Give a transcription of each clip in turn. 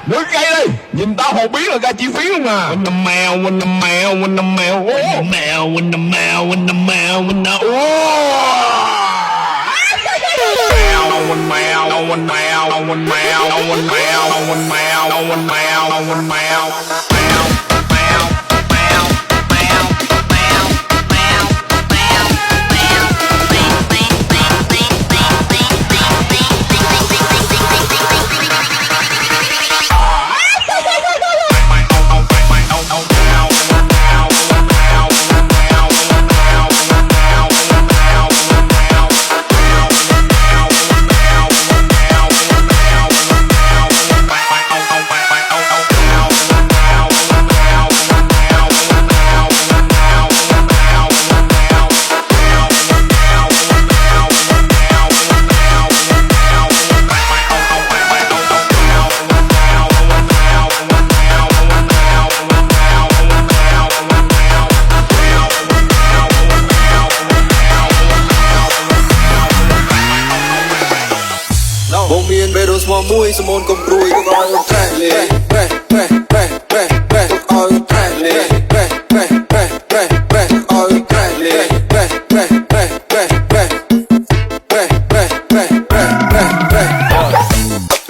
Đưa cây đi, nhìn tao hồ biến là ra chi phí luôn à. Mui semon komprui kok oi trele oi trele oi trele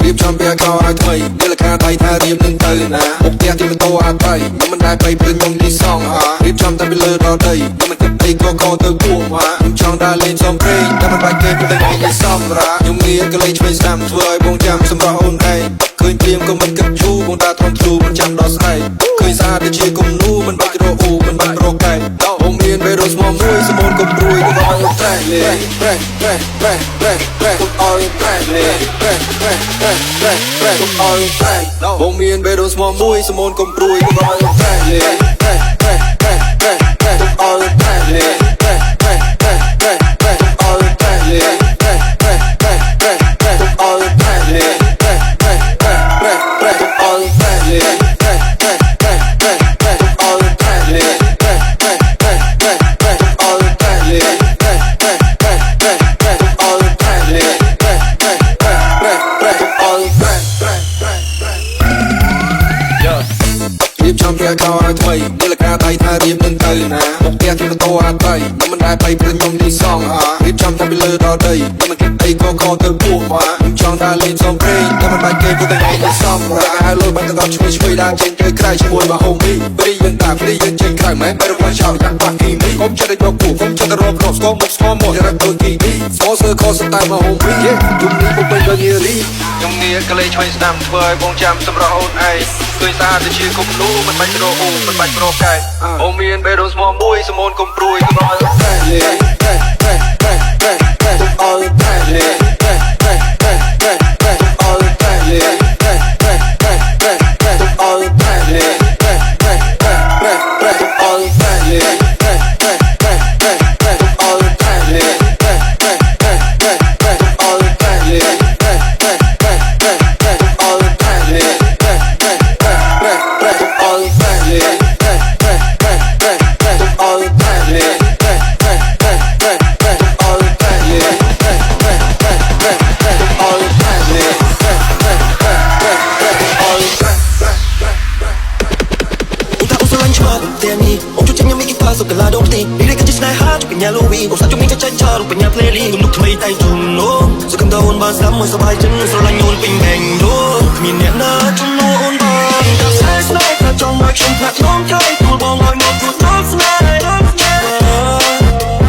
រៀបចំពីកោឲ្យថ្មីនេះលកាដៃថារៀបនឹងទៅណាមុខផ្ទះទីម៉ូតូអត់ទៅខ្ញុំមិនដែរទៅព្រឹងខ្ញុំលីសងរៀបចំតែពីលើដល់ដីខ្ញុំមិនគិតអីក៏កោទៅទួខ្ញុំចង់ដើរលេងសំព្រេងតែមិនបាច់គេព្រឹងខ្ញុំសំរាខ្ញុំងារក៏លេងឆ្វេងស្ដាំធ្វើឲ្យបងចាំសម្រាប់អូនឯងឃើញព្រាមក៏មិនគិតយូរបងតាធំធ្លូមិនចាំដល់ស្អែកឃើញស្អាតដូចជាគំនូមិនបាច់រកអ៊ូមិនបាច់រកកែបងមានពេលរស់ស្មោះមួយសមូនកុំព្រួយក៏ឲ្យត្រែលេកុំឲ្យត្រែលេកុំឲ្យត្រែបងមានពេលរស់ស្មោះមួយសមូនកុំព្រួយក៏ឲ្យត្រែលេកុំឲ្យត្រែលេកកោឲ្យថ្មីនេះលកាដៃថារៀបនឹងទៅណាមុខផ្ទះទីម៉ូតូអត់ទៅខ្ញុំមិនដែរទៅព្រឹងខ្ញុំលីសងរៀបចំតែពីលើដល់ដីខ្ញុំមិនគិតអីក៏កោទៅពោះខ្ញុំចង់ដើរលេងសំព្រេងតែមិនបាច់គេព្រោះតែខ្ញុំសំរាហើយលើបាត់ទៅឆ្វេងដើរចេញទៅក្រៅជាមួយមកហូមីព្រីយើងតាព្រីយើងចេញក្រៅមែនតែរបស់ចោលយ៉ាងបាក់គីមីកុំចិត្តយកពោះកុំចិត្តរកក្នុងស្គមមុខស្គមមករកទៅទីនេះស្មោសើខសតែមកហូមីជុំនេះពុកពេញដល់នារីខ្ញុំនេះក៏លេងឆ្វេងស្ដាំធ្វើឲ្យបងចាំសម្រាប់អូនឯងឃើញស្អាតដូចជាគំនូមិនបាច់រកអ៊ូមិនបាច់រកកែបងមានពេលរស់ស្មោះមួយសមូនកុំព្រួយក៏ឲ្យត្រែលេកឲ្យត្រែលេកសុកឡាដងទីនេះក៏ជាស្នេហាជុកញ្ញាលូវីអូសាជុំនេះក៏ចាច់ឆារូបញ្ញាផ្លេលីលោកថ្មីតែជុំនោះសកម្មដូនបានស្ដាប់មួយសប្បាយចិត្តស្រឡាញ់អូនពេញបែងនោះគ្មានអ្នកណាជំនួសអូនបានតែស្នេហ៍ស្នេហ៍ថាចង់មកខ្ញុំផ្លាក់ក្នុងใจទូលបងឲ្យមកទូដល់ស្នេហ៍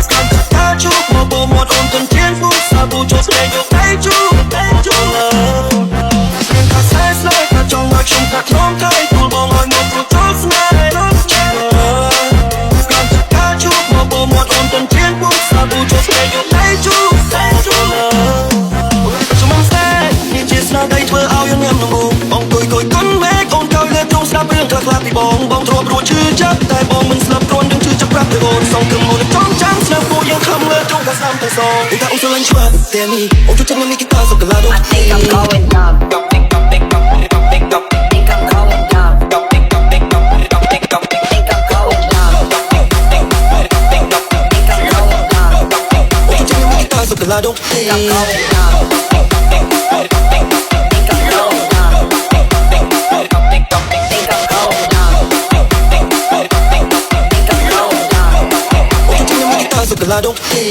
ស្គាល់ថាជួបមកបងមកអូនទាំងជាពូសាប៊ូចូលស្នេហ៍យកតែជួបថាស្នេហ៍ស្នេហ៍ថាចង់មកខ្ញុំផ្លាក់ក្នុងใจទូលបងឲ្យមកទូដល់ស្នេហ៍បងទ្រាំរួចឈឺចាប់តែបងមិនស្លាប់គ្រាន់នឹងឈឺចាប់ប្រាប់ទៅអូនសងក្រុមអូនចង់ចាំស្លាប់ពួកយើងខំលើចង់តែស្ដាំតែសងតែអូនស្រឡាញ់ច្បាស់តែនេះអូនជួយចិត្តនឹងមីគីតាសុកឡាដូ I think I'm going dumb think I'm going dumb think I'm going dumb think I'm going dumbអូនជួយចិត្តនឹងមីគីតាសុកឡាដូ think I'm going dumb សុខឡាដងទី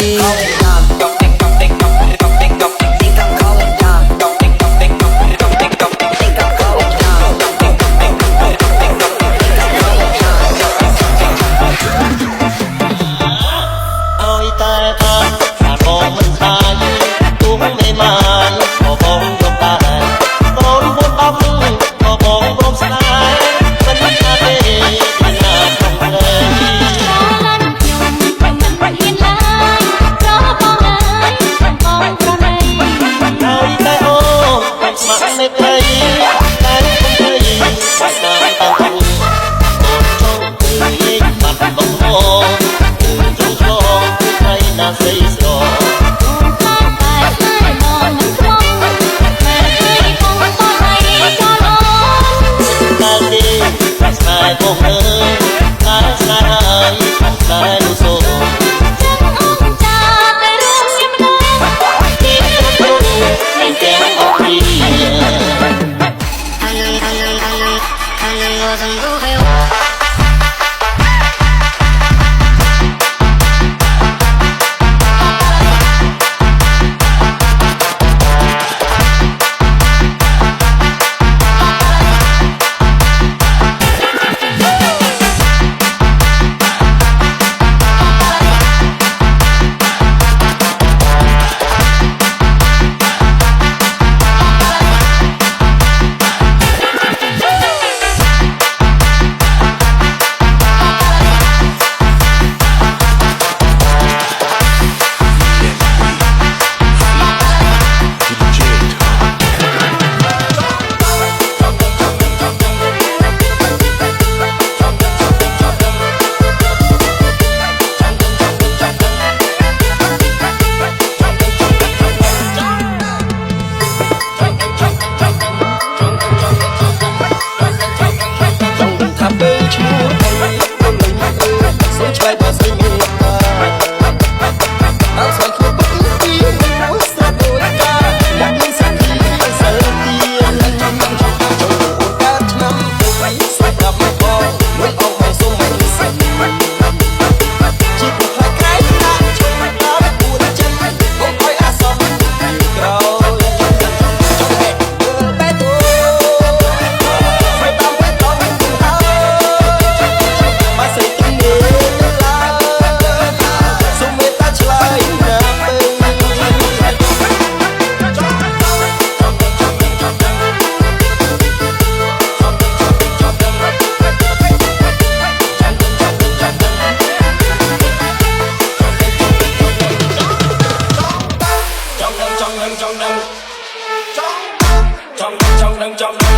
trong